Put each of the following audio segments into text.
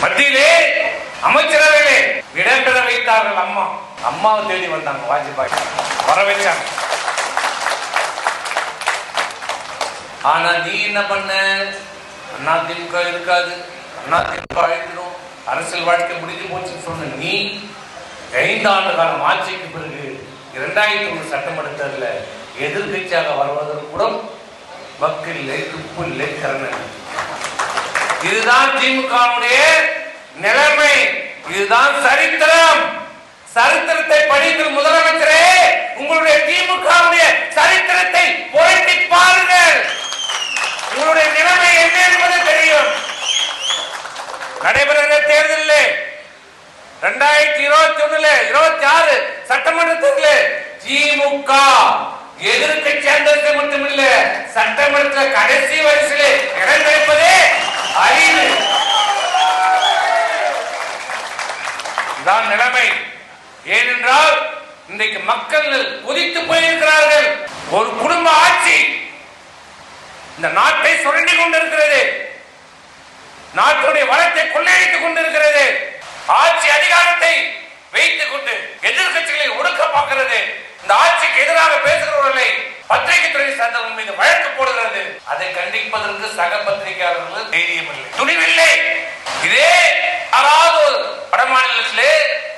மத்தியிலே அமைச்சரவையிலே இடம்பெற வைத்தார்கள். அம்மாவை தேடி வந்தாங்க. வாஜ்பாய் வர வச்சாங்க. ஆனா நீ என்ன பண்ண? அதிமுக இருக்காது, அதிமுக அழைக்கணும், அரசியல் வாழ்க்கை முடிஞ்சு போச்சுன்னு சொன்ன நீ 5 ஆண்டு காலம் ஆட்சிக்கு பிறகு 2001 சட்டமன்ற தேர்தலில் எதிர்கட்சியாக வருவதற்கு கூட வக்கு இல்லை, துப்பு இல்லை, கரணம். இதுதான் திமுகவுடைய நிலைமை. இதுதான் சரித்திரம். சரித்திரத்தை படிக்கும் முதலமைச்சரே, உங்களுடைய திமுகவுடைய சரித்திரத்தை புரட்டி பாருங்கள். உங்களுடைய நிலைமை என்ன என்பது தெரியும். நடைபெறுகிற தேர்தலில் 2021 26 சட்டமன்ற தேர்தலில் திமுக எதிர்க்கட்சி அந்தஸ்து மட்டுமில்ல, சட்டமன்ற கடைசி வரிசையிலே இடம் கிடைப்பதே அரிது. இதுதான் நிலைமை. ஏனென்றால் இன்றைக்கு மக்கள் கொதித்து போயிருக்கிறார்கள். ஒரு குடும்ப ஆட்சி இந்த நாட்டை சுரண்டி கொண்டிருக்கிறது. நாட்டுடைய வளத்தை கொள்ளையடித்துக் கொண்டிருக்கிறது. ஆட்சி அதிகாரத்தை வைத்துக் கொண்டு எதிர்கட்சிகளை ஒடுக்க பார்க்கிறது. இந்த ஆட்சிக்கு எதிராக பேசுகிறவர்களை பத்திரிகை துறை சார்ந்தவர்கள் மீது வழக்கு போடுகிறது. அதை கண்டிப்பதற்கு சக பத்திரிகையாளர்கள் தைரியம் இல்லை, துணிவில்லை. இதே யாராவது வட மாநிலத்திலே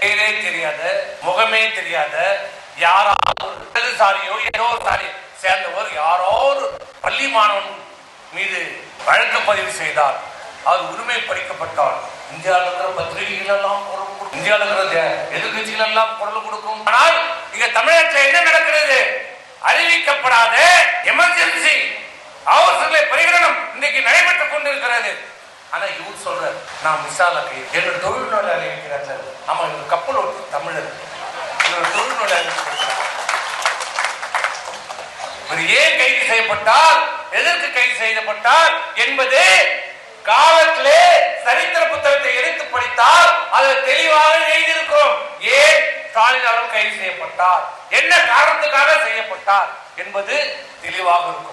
இதே தெரியாத, முகமே தெரியாத யாராவது இடதுசாரியோ ஏதோ சாரி சேர்ந்தவர் யாரோ ஒரு பள்ளி மாணவன் மீது வழக்கு பதிவு செய்தார், அவர் உரிமை பறிக்கப்பட்டால் இந்தியாவில் இருக்கிற பத்திரிகைகள் எல்லாம் குரல் கொடுக்கும், இந்தியாவில் இருக்கிற எதிர்கட்சிகள் எல்லாம் குரல் கொடுக்கும். ஆனால் இங்க தமிழகத்தில் என்ன நடக்கிறது? அறிவிக்கப்படாத எமர்ஜென்சி அவசர பிரகடனம் இன்னைக்கு நடைபெற்றுக் கொண்டிருக்கிறது. ஆனா இவர் சொல்ற நான் மிசால கை என்னோட தொழில்நோய் அறிவிக்கிறார். ஆமா, இவர் கப்பல் ஓட்டு தமிழர் தொழில்நோய் அறிவிக்கிறார். ஏன் கைது செய்யப்பட்டார், எதற்கு கைது செய்யப்பட்டார் என்பது காலத்திலே சரித்திர புத்தகத்தை எடுத்து படித்தால் அதில் தெளிவாக எழுதியிருக்கிறோம். ஏன் ஸ்டாலின் அவர்கள் கைது செய்யப்பட்டார், என்ன காரணத்துக்காக செய்யப்பட்டார் என்பது தெளிவாக இருக்கும்.